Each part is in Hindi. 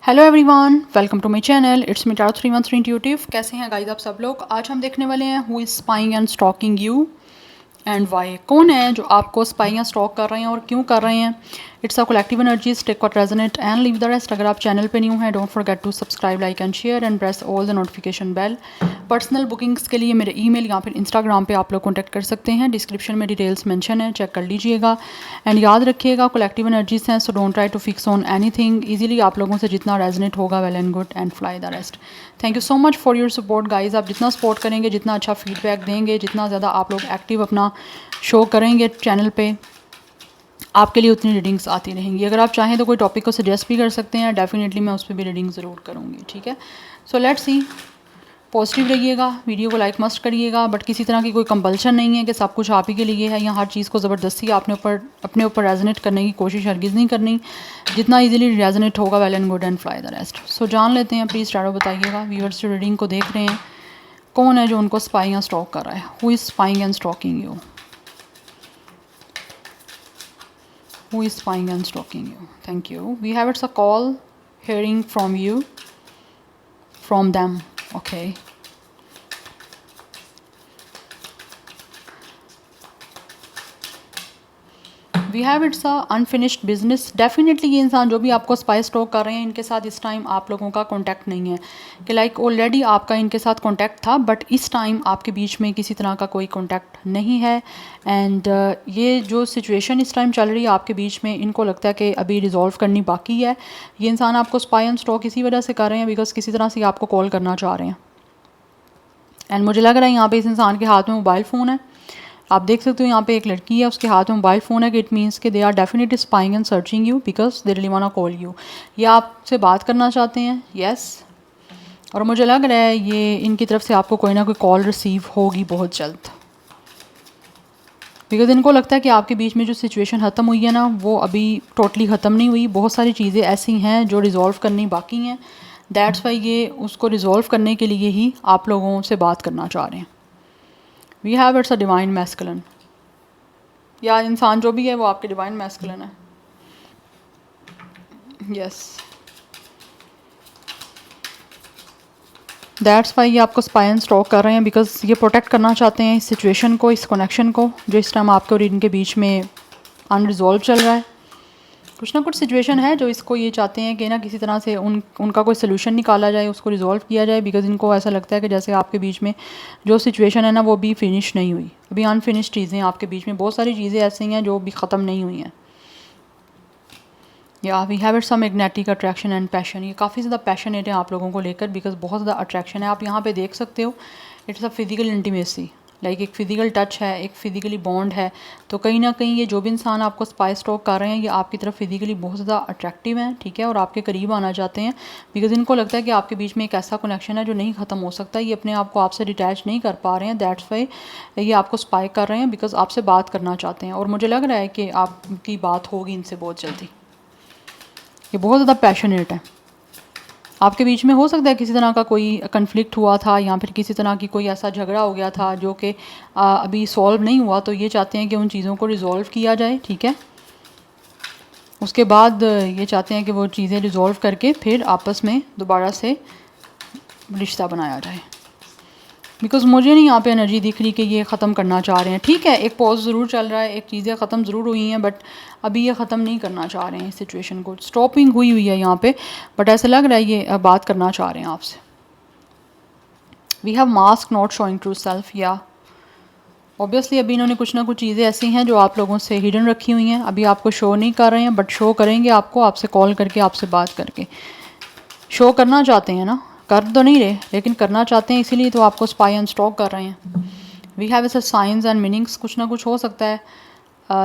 Hello everyone, welcome to my channel. It's me tarot 313 intuitive. कैसे हैं गाइस आप सब लोग। आज हम देखने वाले हैं who is spying and stalking you and why. कौन है जो आपको स्पाई या स्टॉक कर रहे हैं और क्यों कर रहे हैं। It's a collective energies, take what resonate and leave the rest. अगर आप चैनल पे न्यू हैं, don't forget to subscribe, like and share and press all the notification bell. Personal bookings के लिए मेरे ईमेल या फिर इंस्टाग्राम पे आप लोग कॉन्टैक्ट कर सकते हैं। डिस्क्रिप्शन में डिटेल्स मेंशन है, चेक कर लीजिएगा। एंड याद रखिएगा कलेक्टिव एनर्जीज हैं, so don't try to fix on anything. Easily आप लोगों से जितना रेजोनेट होगा, well and good, and fly the rest. Thank you so much for your support guys. आप जितना सपोर्ट करेंगे, जितना अच्छा फीडबैक देंगे, जितना ज़्यादा आप लोग एक्टिव अपना शो करेंगे चैनल पे, आपके लिए उतनी रीडिंग्स आती रहेंगी। अगर आप चाहें तो कोई टॉपिक को सजेस्ट भी कर सकते हैं, डेफिनेटली मैं उस पर भी रीडिंग ज़रूर करूँगी। ठीक है, सो लेट्स सी। पॉजिटिव रहिएगा, वीडियो को लाइक मस्ट करिएगा, बट किसी तरह की कोई कंपल्शन नहीं है कि सब कुछ आप ही के लिए है या हर चीज़ को ज़बरदस्ती अपने ऊपर रेजोनेट करने की कोशिश हरगिज़ नहीं करनी। जितना इजीली रेजोनेट होगा, well and good, and fly the rest. So जान लेते हैं, प्लीज़ टारो बताइएगा व्यूअर्स जो रीडिंग को देख रहे हैं, कौन है जो उनको स्पाई या स्टॉक कर रहा है। Who is spying and stalking you. Who is spying and stalking you? Thank you. We have it's a call, hearing from you, from them. Okay. We have it's a unfinished business. Definitely ये इंसान जो भी आपको स्पाई स्टॉक कर रहे हैं, इनके साथ इस टाइम आप लोगों का कॉन्टैक्ट नहीं है कि लाइक ऑलरेडी आपका इनके साथ कॉन्टैक्ट था, बट इस टाइम आपके बीच में किसी तरह का कोई कॉन्टैक्ट नहीं है। एंड ये जो सिचुएशन इस टाइम चल रही है आपके बीच में, इनको लगता है कि अभी रिजॉल्व करनी बाकी है। ये इंसान आपको स्पाई एंड स्टॉक इसी वजह से कर रहे हैं बिकॉज किसी तरह से आपको कॉल करना चाह रहे हैं। एंड मुझे लग रहा है यहाँ पे इस इंसान के हाथ में मोबाइल फ़ोन है। आप देख सकते हो यहाँ पे एक लड़की है, उसके हाथ में मोबाइल फ़ोन है कि इट मीन्स कि they are definitely spying and searching you because they really want to call you. ये आपसे बात करना चाहते हैं, यस। और मुझे लग रहा है ये इनकी तरफ से आपको कोई ना कोई कॉल रिसीव होगी बहुत जल्द, बिकॉज इनको लगता है कि आपके बीच में जो सिचुएशन ख़त्म हुई है ना, वो अभी टोटली ख़त्म नहीं हुई। बहुत सारी चीज़ें ऐसी हैं जो रिजॉल्व करनी बाकी हैं। दैट्स वाई ये उसको रिजॉल्व करने के लिए ही आप लोगों से बात करना चाह रहे हैं। We have it's a divine masculine, या इंसान जो भी है वो आपके डिवाइन मैस्कुलिन है, यस। दैट्स वाई ये आपको स्पाई एंड स्टॉक कर रहे हैं बिकॉज ये प्रोटेक्ट करना चाहते हैं इस सिचुएशन को, इस कनेक्शन को जो इस टाइम आपके और इनके बीच में अनरिजॉल्व चल रहा है। कुछ ना कुछ सिचुएशन है जो इसको ये चाहते हैं कि ना किसी तरह से उनका कोई सोल्यूशन निकाला जाए, उसको रिजॉल्व किया जाए, बिकॉज इनको ऐसा लगता है कि जैसे आपके बीच में जो सिचुएशन है ना, वो भी फिनिश नहीं हुई, अभी अनफिनिश चीज़ें आपके बीच में बहुत सारी चीज़ें ऐसी हैं जो भी ख़त्म नहीं हुई हैं। या we have it some magnetic attraction and passion. ये काफ़ी ज़्यादा पैशनेट है आप लोगों को लेकर बिकॉज बहुत ज़्यादा अट्रैक्शन है। आप यहाँ पे देख सकते हो it's a physical intimacy, like एक फ़िज़िकल टच है, एक फ़िज़िकली बॉन्ड है। तो कहीं ना कहीं ये जो भी इंसान आपको स्पाई स्टॉक कर रहे हैं, ये आपकी तरफ फिज़िकली बहुत ज़्यादा अट्रैक्टिव हैं, ठीक है, और आपके करीब आना चाहते हैं बिकॉज इनको लगता है कि आपके बीच में एक ऐसा कनेक्शन है जो नहीं ख़त्म हो सकता। ये अपने आप को आपसे डिटैच नहीं कर पा रहे हैं, दैट्स वाई ये आपको स्पाई कर रहे हैं बिकॉज आपसे बात करना चाहते हैं। और मुझे लग रहा है कि आपकी बात होगी इनसे बहुत जल्दी। ये बहुत ज़्यादा पैशनेट है। आपके बीच में हो सकता है किसी तरह का कोई कन्फ्लिक्ट हुआ था या फिर किसी तरह की कोई ऐसा झगड़ा हो गया था जो कि अभी सॉल्व नहीं हुआ, तो ये चाहते हैं कि उन चीज़ों को रिज़ॉल्व किया जाए, ठीक है। उसके बाद ये चाहते हैं कि वो चीज़ें रिज़ॉल्व करके फिर आपस में दोबारा से रिश्ता बनाया जाए। बिकॉज मुझे नहीं यहाँ पे एनर्जी दिख रही कि ये ख़त्म करना चाह रहे हैं। ठीक है, एक पॉज ज़रूर चल रहा है, एक चीज़ें ख़त्म ज़रूर हुई हैं, बट अभी ये ख़त्म नहीं करना चाह रहे हैं इस सिचुएशन को। स्टॉपिंग हुई हुई है यहाँ पे, बट ऐसा लग रहा है ये बात करना चाह रहे हैं आपसे। We have mask not showing true self. या ऑब्वियसली अभी इन्होंने कुछ ना कुछ चीज़ें ऐसी हैं जो आप लोगों से हिडन रखी हुई हैं, अभी आपको शो नहीं कर रहे हैं, बट शो करेंगे आपको, आपसे कॉल करके, आपसे बात करके शो करना चाहते हैं ना। कर तो नहीं रहे लेकिन करना चाहते हैं, इसीलिए तो आपको स्पाई एंड स्टॉक कर रहे हैं। वी हैव इस साइंस एंड मीनिंग्स। कुछ ना कुछ हो सकता है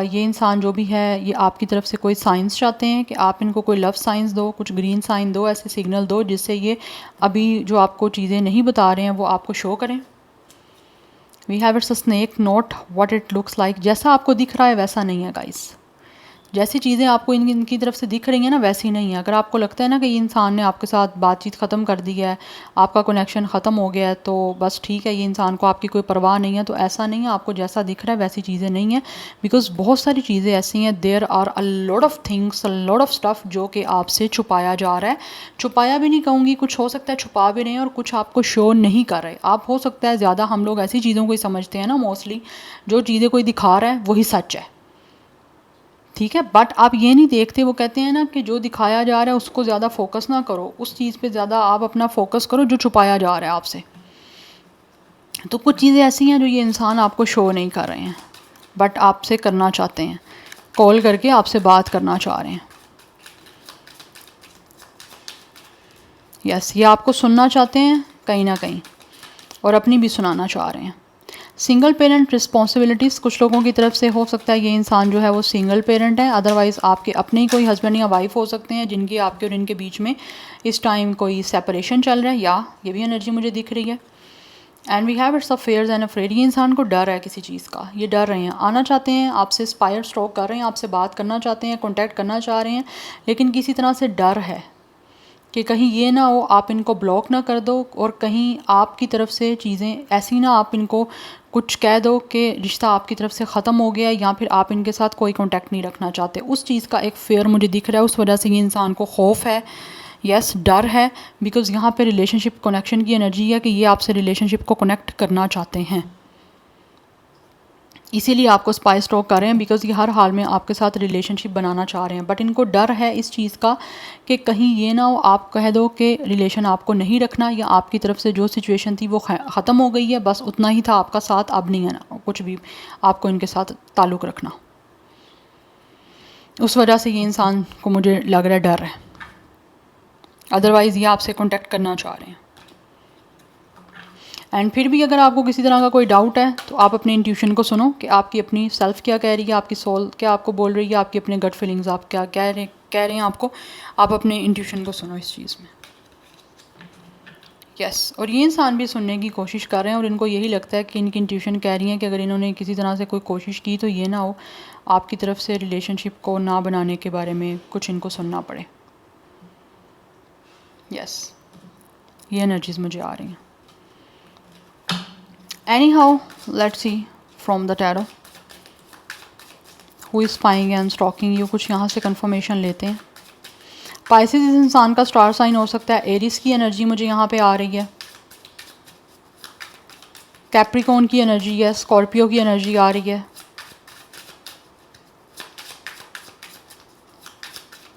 ये इंसान जो भी है ये आपकी तरफ से कोई साइंस चाहते हैं कि आप इनको कोई लव साइंस दो, कुछ ग्रीन साइन दो, ऐसे सिग्नल दो जिससे ये अभी जो आपको चीज़ें नहीं बता रहे हैं वो आपको शो करें। We have it's a snake, not what it looks like. जैसा आपको दिख रहा है वैसा नहीं है गाइस, जैसी चीज़ें आपको इनकी तरफ से दिख रही हैं ना वैसी नहीं है। अगर आपको लगता है ना कि ये इंसान ने आपके साथ बातचीत ख़त्म कर दी है, आपका कनेक्शन ख़त्म हो गया है, तो बस ठीक है, ये इंसान को आपकी कोई परवाह नहीं है, तो ऐसा नहीं है। आपको जैसा दिख रहा है वैसी चीज़ें नहीं हैं, बिकॉज बहुत सारी चीज़ें ऐसी हैं, there are a lot of things, a lot of stuff जो कि आपसे छुपाया जा रहा है। छुपाया भी नहीं कहूँगी, कुछ हो सकता है छुपा भी नहीं, और कुछ आपको शो नहीं कर रहे। आप हो सकता है ज़्यादा हम लोग ऐसी चीज़ों को ही समझते हैं ना मोस्टली, जो चीज़ें कोई दिखा रहा है वही सच है, ठीक है। बट आप ये नहीं देखते, वो कहते हैं ना कि जो दिखाया जा रहा है उसको ज़्यादा फोकस ना करो, उस चीज़ पे ज़्यादा आप अपना फोकस करो जो छुपाया जा रहा है आपसे। तो कुछ चीज़ें ऐसी हैं जो ये इंसान आपको शो नहीं कर रहे हैं, बट आपसे करना चाहते हैं, कॉल करके आपसे बात करना चाह रहे हैं। यस, ये आपको सुनना चाहते हैं कहीं ना कहीं, और अपनी भी सुनाना चाह रहे हैं। सिंगल पेरेंट रिस्पॉन्सिबिलिटीज़ कुछ लोगों की तरफ से हो सकता है ये इंसान जो है वो सिंगल पेरेंट है, अदरवाइज़ आपके अपने ही कोई हस्बैंड या वाइफ हो सकते हैं जिनकी आपके और इनके बीच में इस टाइम कोई सेपरेशन चल रहा है, या ये भी एनर्जी मुझे दिख रही है। And we have it's affairs and afraid, ये इंसान को डर है किसी चीज़ का, ये डर रहे हैं, आना चाहते हैं आपसे, स्पायर स्ट्रोक कर रहे हैं, आपसे बात करना चाहते हैं, कॉन्टैक्ट करना चाह रहे हैं, लेकिन किसी तरह से डर है कि कहीं ये ना हो आप इनको ब्लॉक ना कर दो, और कहीं आपकी तरफ से चीज़ें ऐसी ना आप इनको कुछ कह दो कि रिश्ता आपकी तरफ से ख़त्म हो गया, या फिर आप इनके साथ कोई कांटेक्ट नहीं रखना चाहते। उस चीज़ का एक फेयर मुझे दिख रहा है, उस वजह से ये इंसान को खौफ है, यस डर है, बिकॉज़ यहाँ पे रिलेशनशिप कनेक्शन की एनर्जी है कि ये आपसे रिलेशनशिप को कनेक्ट करना चाहते हैं, इसीलिए आपको स्पाई स्टॉक कर रहे हैं, बिकॉज़ ये हर हाल में आपके साथ रिलेशनशिप बनाना चाह रहे हैं। बट इनको डर है इस चीज़ का कि कहीं ये ना हो आप कह दो कि रिलेशन आपको नहीं रखना, या आपकी तरफ से जो सिचुएशन थी वो ख़त्म हो गई है, बस उतना ही था आपका साथ, अब नहीं है ना कुछ भी आपको इनके साथ ताल्लुक़ रखना। उस वजह से ये इंसान को मुझे लग रहा है डर है, अदरवाइज़ ये आपसे कॉन्टेक्ट करना चाह रहे हैं। एंड फिर भी अगर आपको किसी तरह का कोई डाउट है तो आप अपने इंट्यूशन को सुनो कि आपकी अपनी सेल्फ क्या कह रही है, आपकी सोल क्या आपको बोल रही है, आपकी अपने गट फीलिंग्स आप क्या कह रहे हैं आपको, आप अपने इंट्यूशन को सुनो इस चीज़ में। यस, और ये इंसान भी सुनने की कोशिश कर रहे हैं, और इनको यही लगता है कि इनकी इंट्यूशन कह रही है कि अगर इन्होंने किसी तरह से कोई कोशिश की तो ये ना हो आपकी तरफ से रिलेशनशिप को ना बनाने के बारे में कुछ इनको सुनना पड़े। यस, ये एनर्जीज मुझे आ रही हैं। Anyhow, let's see from the tarot who is spying and stalking you, कुछ यहाँ से कंफर्मेशन लेते हैं। पाइसेस इस इंसान का स्टार साइन हो सकता है, एरिस की एनर्जी मुझे यहाँ पे आ रही है, कैप्रिकॉर्न की एनर्जी है, स्कॉर्पियो की एनर्जी आ रही है।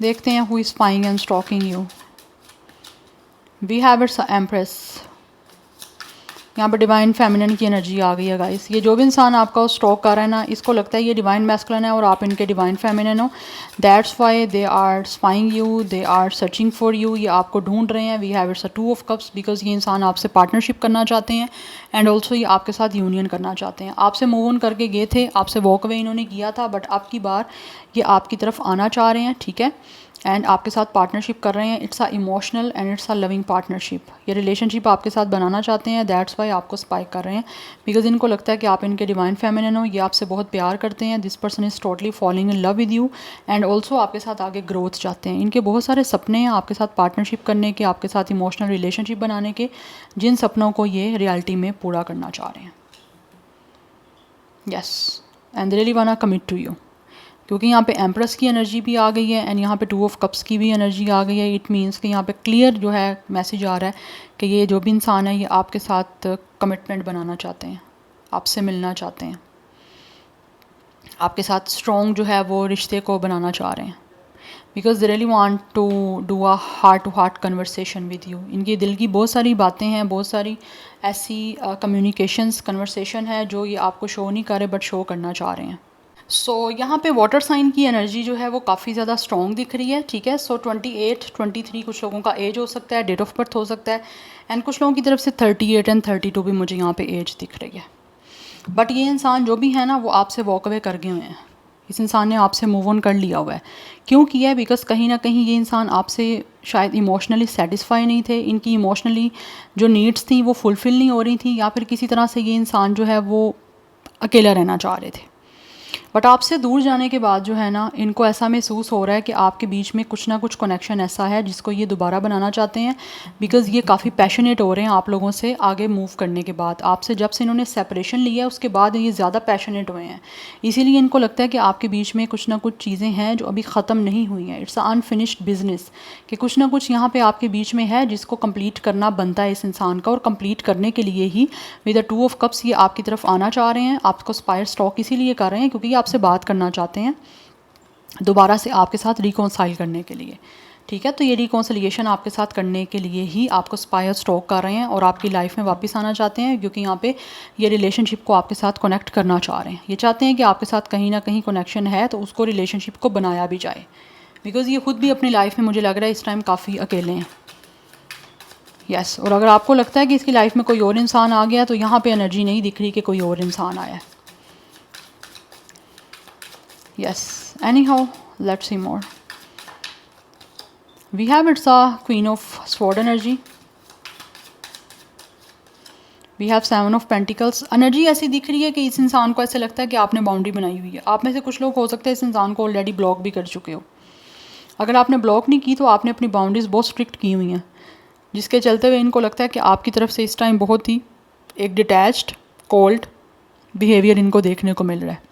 देखते हैं who is spying and stalking you. We have it's empress, यहाँ पर डिवाइन फेमिनिन की एनर्जी आ गई है गाइस। ये जो भी इंसान आपका स्टॉक कर रहा है ना, इसको लगता है ये डिवाइन मैस्कुलिन है और आप इनके डिवाइन फेमिनिन हो, that's why they are spying you, they are searching for you, ये आपको ढूंढ रहे हैं। We have it's a two of cups, because ये इंसान आपसे पार्टनरशिप करना चाहते हैं, एंड ऑल्सो ये आपके साथ यूनियन करना चाहते हैं। आपसे मूव ऑन करके गए थे, आपसे वॉक अवे इन्होंने किया था, बट अब की बार ये आपकी तरफ आना चाह रहे हैं, ठीक है, एंड आपके साथ पार्टनरशिप कर रहे हैं। It's a emotional and it's a loving partnership, ये रिलेशनशिप आपके साथ बनाना चाहते हैं, दैट्स वाई आपको स्पाइक कर रहे हैं, बिकॉज इनको लगता है कि आप इनके डिवाइन फेमिनिन हो, ये आपसे बहुत प्यार करते हैं, this person is totally falling in love with you, and also आपके साथ आगे ग्रोथ चाहते हैं। इनके बहुत सारे सपने हैं आपके साथ पार्टनरशिप करने के, आपके साथ इमोशनल रिलेशनशिप बनाने के, जिन सपनों को ये रियलिटी में पूरा करना चाह रहे हैं। Yes, and they really want to commit to you, क्योंकि यहाँ पे एम्प्रेस की एनर्जी भी आ गई है, एंड यहाँ पे टू ऑफ कप्स की भी एनर्जी आ गई है। इट मीन्स कि यहाँ पे क्लियर जो है मैसेज आ रहा है कि ये जो भी इंसान है ये आपके साथ कमिटमेंट बनाना चाहते हैं, आपसे मिलना चाहते हैं, आपके साथ स्ट्रॉन्ग जो है वो रिश्ते को बनाना चाह रहे हैं, because they really want to do a heart to heart conversation with you. इनकी दिल की बहुत सारी बातें हैं, बहुत सारी ऐसी कम्युनिकेशंस कन्वर्सेशन है जो ये आपको शो नहीं कर रहे बट शो करना चाह रहे हैं। सो यहाँ पे वाटर साइन की एनर्जी जो है वो काफ़ी ज़्यादा स्ट्रॉन्ग दिख रही है, ठीक है। सो 28, 23 कुछ लोगों का एज हो सकता है, डेट ऑफ बर्थ हो सकता है, एंड कुछ लोगों की तरफ से 38 एंड 32 भी मुझे यहाँ पे एज दिख रही है। बट ये इंसान जो भी है ना वो आपसे वॉक अवे कर गए हुए हैं, इस इंसान ने आपसे मूव ऑन कर लिया हुआ है। क्यों किया है? बिकॉज कहीं ना कहीं ये इंसान आपसे शायद इमोशनली सेटिस्फाई नहीं थे, इनकी इमोशनली जो नीड्स थी वो फुलफ़िल नहीं हो रही थी, या फिर किसी तरह से ये इंसान जो है वो अकेला रहना चाह रहे थे। बट आपसे दूर जाने के बाद जो है ना, इनको ऐसा महसूस हो रहा है कि आपके बीच में कुछ ना कुछ कनेक्शन ऐसा है जिसको ये दोबारा बनाना चाहते हैं, बिकॉज़ ये काफ़ी पैशनेट हो रहे हैं आप लोगों से आगे मूव करने के बाद। आपसे जब से इन्होंने सेपरेशन लिया है उसके बाद ये ज़्यादा पैशनेट हुए हैं, इसीलिए इनको लगता है कि आपके बीच में कुछ ना कुछ चीज़ें हैं जो अभी ख़त्म नहीं हुई हैं। इट्स अनफिनिश्ड बिजनेस, कि कुछ ना कुछ यहाँ पे आपके बीच में है जिसको कंप्लीट करना बनता है इस इंसान का, और कंप्लीट करने के लिए ही विद द 2 ऑफ कप्स ये आपकी तरफ आना चाह रहे हैं। आपको स्पायर स्टॉक इसीलिए कर रहे हैं क्योंकि ये आपसे बात करना चाहते हैं दोबारा से आपके साथ रिकॉन्साइल करने के लिए। ठीक है, तो ये रिकॉन्सिलिएशन आपके साथ करने के लिए ही आपको स्पायर स्टॉक कर रहे हैं और आपकी लाइफ में वापस आना चाहते हैं, क्योंकि यहाँ पे ये रिलेशनशिप को आपके साथ कनेक्ट करना चाह रहे हैं। ये चाहते हैं कि आपके साथ कहीं ना कहीं कनेक्शन है तो उसको रिलेशनशिप को बनाया भी जाए, बिकॉज़ ये खुद भी अपनी लाइफ में मुझे लग रहा है इस टाइम काफ़ी अकेले हैं। यस, और अगर आपको लगता है कि इसकी लाइफ में कोई और इंसान आ गया तो यहाँ पे एनर्जी नहीं दिख रही कि कोई और इंसान आया है। Yes, any how let's see more. We have it's a Queen of Sword energy. We have 7 of Pentacles. Energy ऐसी दिख रही है कि इस इंसान को ऐसे लगता है कि आपने बाउंड्री बनाई हुई है। आप में से कुछ लोग हो सकते हैं इस इंसान को ऑलरेडी ब्लॉक भी कर चुके हो। अगर आपने ब्लॉक नहीं की तो आपने अपनी बाउंड्रीज बहुत स्ट्रिक्ट की हुई हैं, जिसके चलते हुए इनको लगता है कि आपकी तरफ से इस टाइम बहुत ही एक डिटैच्ड कोल्ड बिहेवियर इनको देखने को मिल रहा है,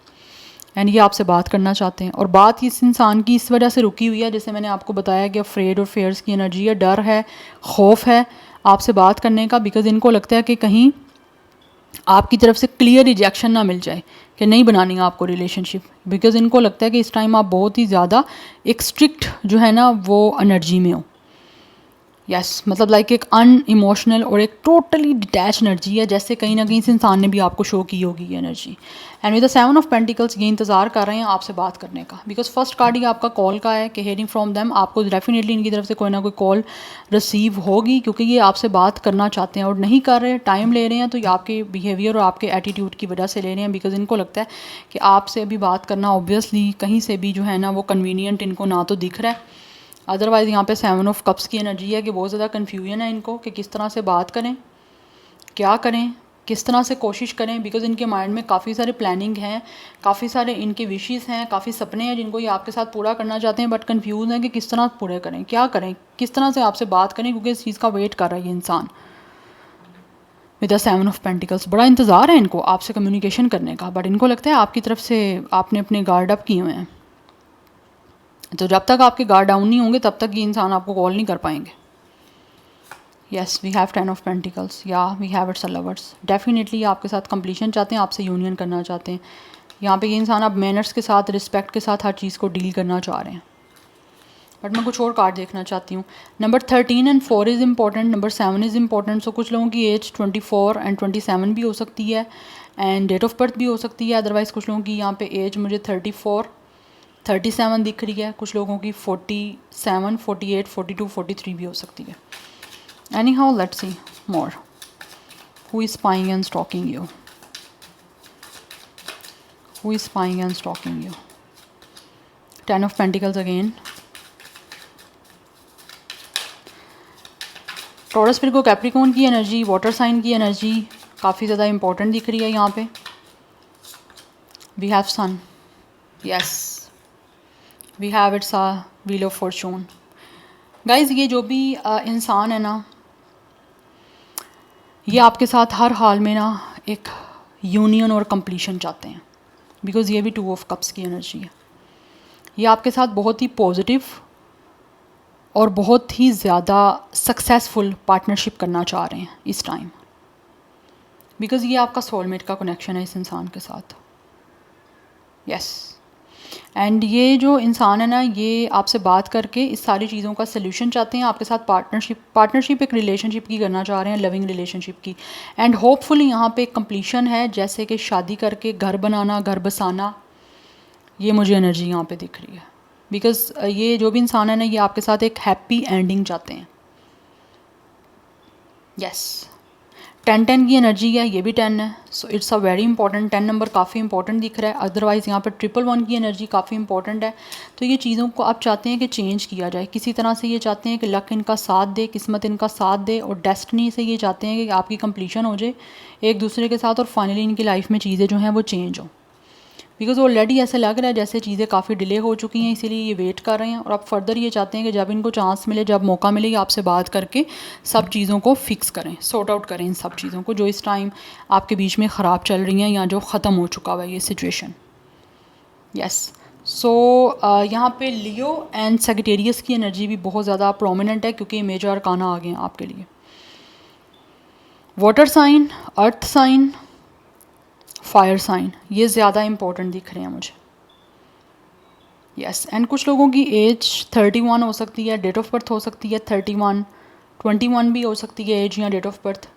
एंड ये आपसे बात करना चाहते हैं। और बात इस इंसान की इस वजह से रुकी हुई है, जैसे मैंने आपको बताया कि अफ्रेड और फेयर्स की एनर्जी है, डर है, खौफ है आपसे बात करने का, बिकॉज़ इनको लगता है कि कहीं आपकी तरफ से क्लियर रिजेक्शन ना मिल जाए कि नहीं बनानी है आपको रिलेशनशिप, बिकॉज़ इनको लगता है कि इस टाइम आप बहुत ही ज़्यादा एक स्ट्रिक्ट जो है ना वो एनर्जी में हो। यस, मतलब लाइक एक अन इमोशनल और एक टोटली डिटैच एनर्जी है, जैसे कहीं ना कहीं इस इंसान ने भी आपको शो की होगी ये energy. And with the 7 of pentacles ये इंतज़ार कर रहे हैं आपसे बात करने का, बिकॉज फर्स्ट कार्ड ही आपका कॉल का है कि हेयरिंग फ्रॉम देम। आपको डेफिनेटली इनकी तरफ से कोई ना कोई कॉल रिसीव होगी, क्योंकि ये आपसे बात करना चाहते हैं और नहीं कर रहे, टाइम ले रहे हैं। तो ये आपके बिहेवियर और आपके एटीट्यूड की वजह से ले रहे हैं, बिकॉज इनको लगता है कि आपसे अभी बात करना ऑब्वियसली कहीं से भी जो है ना वो कन्वीनियंट इनको ना तो दिख रहा है। अदरवाइज़ यहाँ पे 7 ऑफ कप्स की एनर्जी है कि बहुत ज़्यादा कन्फ्यूजन है इनको कि किस तरह से बात करें, क्या करें, किस तरह से कोशिश करें, बिकॉज़ इनके माइंड में काफ़ी सारे प्लानिंग हैं, काफ़ी सारे इनके विशेस हैं, काफ़ी सपने हैं जिनको ये आपके साथ पूरा करना चाहते हैं, बट कन्फ्यूज़ हैं कि किस तरह पूरे करें, क्या करें, किस तरह से आपसे बात करें, क्योंकि इस चीज़ का वेट कर रहा है ये इंसान। विद द 7 ऑफ पेंटिकल्स बड़ा इंतज़ार है इनको आपसे कम्युनिकेशन करने का, बट इनको लगता है आपकी तरफ से आपने अपने गार्ड अप किए हुए हैं, तो जब तक आपके गार्ड डाउन नहीं होंगे तब तक ये इंसान आपको कॉल नहीं कर पाएंगे। Yes, we have 10 of pentacles, या we have it's a lovers. Definitely आपके साथ कंप्लीशन चाहते हैं, आपसे यूनियन करना चाहते हैं। यहाँ पे ये इंसान अब मैनर्स के साथ, रिस्पेक्ट के साथ हर चीज़ को डील करना चाह रहे हैं। बट मैं कुछ और कार्ड देखना चाहती हूँ। Number 13 and 4 is important, number 7 is important. So कुछ लोगों की एज 24 एंड 27 भी हो सकती है, एंड डेट ऑफ बर्थ भी हो सकती है। अदरवाइज़ कुछ लोगों की यहाँ पे एज मुझे 34 37 दिख रही है, कुछ लोगों की 47 48 42 43 भी हो सकती है। Anyhow let's see more, who is spying and stalking you, who is spying and stalking you. 10 of pentacles again. Taurus, फिर को कैप्रिकॉर्न की एनर्जी, वाटर साइन की एनर्जी काफ़ी ज़्यादा इंपॉर्टेंट दिख रही है यहाँ पे। We have sun, yes, we have it's a wheel of fortune. Guys, ये जो भी इंसान है ना, ये आपके साथ हर हाल में ना एक यूनियन और कंप्लीशन चाहते हैं, बिकॉज़ ये भी 2 ऑफ कप्स की एनर्जी है। ये आपके साथ बहुत ही पॉजिटिव और बहुत ही ज़्यादा सक्सेसफुल पार्टनरशिप करना चाह रहे हैं इस टाइम, बिकॉज़ ये आपका सोलमेट का कनेक्शन है इस इंसान के साथ। यस, एंड ये जो इंसान है ना, ये आपसे बात करके इस सारी चीज़ों का सल्यूशन चाहते हैं। आपके साथ पार्टनरशिप एक रिलेशनशिप की करना चाह रहे हैं, लविंग रिलेशनशिप की। एंड होपफुली यहाँ पे एक कंप्लीशन है, जैसे कि शादी करके घर बनाना, घर बसाना। ये मुझे एनर्जी यहाँ पे दिख रही है, बिकॉज़ ये जो भी इंसान है ना, ये आपके साथ एक हैप्पी एंडिंग चाहते हैं। यस, 10 की एनर्जी है, ये भी 10 है, so it's a very important. 10 number काफ़ी इंपॉर्टेंट दिख रहा है। अदरवाइज़ यहाँ पर 111 की एनर्जी काफ़ी इंपॉर्टेंट है। तो ये चीज़ों को आप चाहते हैं कि चेंज किया जाए किसी तरह से। ये चाहते हैं कि लक इनका साथ दे, किस्मत इनका साथ दे, और डेस्टिनी से ये चाहते हैं कि आपकी कंप्लीशन हो जाए एक दूसरे के साथ, और फाइनली इनकी लाइफ में चीज़ें जो हैं वो चेंज हो। बिकॉज ऑलरेडी ऐसा लग रहा है जैसे चीज़ें काफ़ी डिले हो चुकी हैं, इसीलिए ये वेट कर रहे हैं और अब फर्दर ये चाहते हैं कि जब इनको चांस मिले, जब मौका मिले, ये आपसे बात करके सब चीज़ों को फिक्स करें, सॉर्ट आउट करें इन सब चीज़ों को जो इस टाइम आपके बीच में ख़राब चल रही हैं या जो ख़त्म हो चुका हुआ है ये सिचुएशन। यस, सो यहाँ पे लियो एंड सेगिटेरियस की एनर्जी भी बहुत ज़्यादा प्रोमिनेंट है क्योंकि मेजर अरकाना आ गए हैं आपके लिए। Water sign, earth sign, fire sign, ये ज़्यादा इंपॉर्टेंट दिख रहे हैं मुझे। यस, एंड कुछ लोगों की एज 31 हो सकती है, डेट ऑफ बर्थ हो सकती है 31, 21 भी हो सकती है एज या डेट ऑफ बर्थ।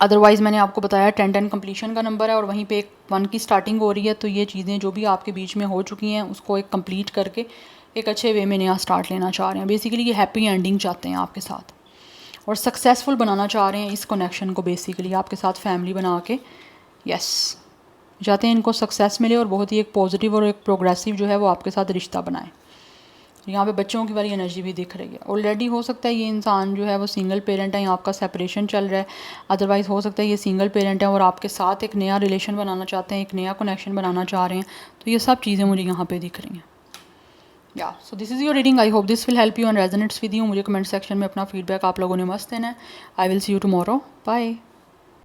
अदरवाइज़ मैंने आपको बताया 10-10 कंप्लीशन का नंबर है और वहीं पे एक 1 की स्टार्टिंग हो रही है, तो ये चीज़ें जो भी आपके बीच में हो चुकी हैं उसको एक कंप्लीट करके एक अच्छे वे में नया स्टार्ट लेना चाह रहे हैं। बेसिकली ये हैप्पी एंडिंग चाहते हैं आपके साथ और सक्सेसफुल बनाना चाह रहे हैं इस कनेक्शन को, बेसिकली आपके साथ फैमिली बना के। यस, चाहते हैं इनको सक्सेस मिले और बहुत ही एक पॉजिटिव और एक प्रोग्रेसिव जो है वो आपके साथ रिश्ता बनाए। यहाँ पे बच्चों की वाली एनर्जी भी दिख रही है। ऑलरेडी हो सकता है ये इंसान जो है वो सिंगल पेरेंट है या आपका सेपरेशन चल रहा है, अदरवाइज़ हो सकता है ये सिंगल पेरेंट है और आपके साथ एक नया रिलेशन बनाना चाहते हैं, एक नया कनेक्शन बनाना चाह रहे हैं। तो ये सब चीज़ें मुझे यहाँ पे दिख रही हैं। या so this is your reading, I hope this will help you and resonates with you. मुझे कमेंट सेक्शन में अपना फीडबैक आप लोगों ने मस्त देना है। I will see you tomorrow, bye.